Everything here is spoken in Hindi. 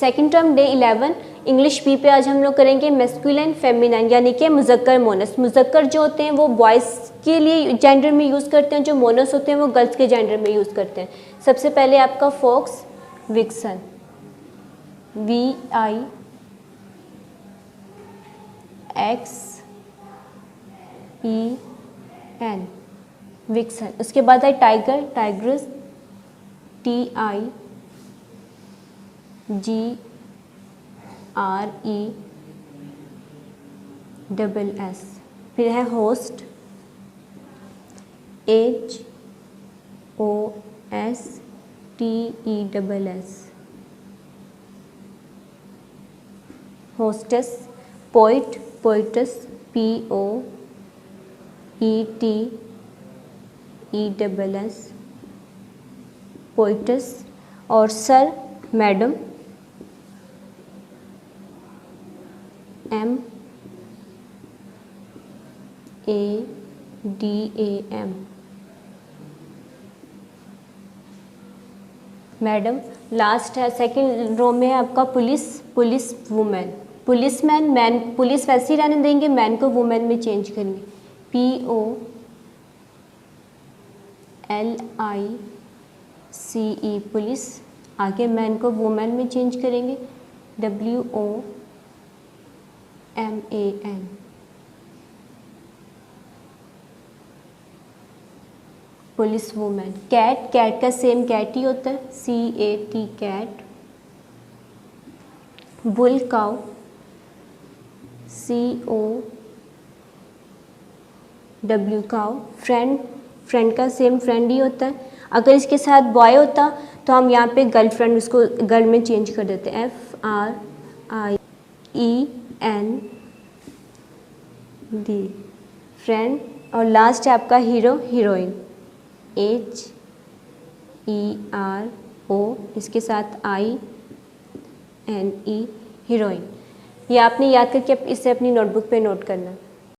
Second term day 11 English B पे आज हम लोग करेंगे मैस्कुलिन फेमिनाइन, यानी कि मुज़क्कर मोनस। मुज़क्कर जो होते हैं वो बॉयज़ के लिए जेंडर में यूज़ करते हैं, जो मोनस होते हैं वो गर्ल्स के जेंडर में यूज़ करते हैं। सबसे पहले आपका फॉक्स विक्सन, VIXEN विक्सन। उसके बाद है टाइगर, टाइग्रस, TIGRESS। फिर है host, HOSTESS। Hostess, poet, poetess, POETESS, poetess. और sir, madam, MADAM, madam. Last है सेकंड रो में है आपका police, police women, policeman, man. Police वैसे ही रहने देंगे, मैन को वुमेन में चेंज करेंगे, POLICE, पुलिस। आगे मैन को वुमेन में चेंज करेंगे, WOMAN। Police women. Cat, cat का सेम कैट ही होता है, CAT, cat. Bull, cow, COW, cow. Friend, friend का सेम फ्रेंड ही होता है। अगर इसके साथ बॉय होता तो हम यहाँ पे गर्लफ्रेंड उसको गर्ल में चेंज कर देते हैं, FRIEND, फ्रेंड। और लास्ट है आपका हीरो, हीरोइन, HERO, इसके साथ INE, हीरोइन। ये आपने याद करके इसे अपनी नोटबुक पे नोट करना।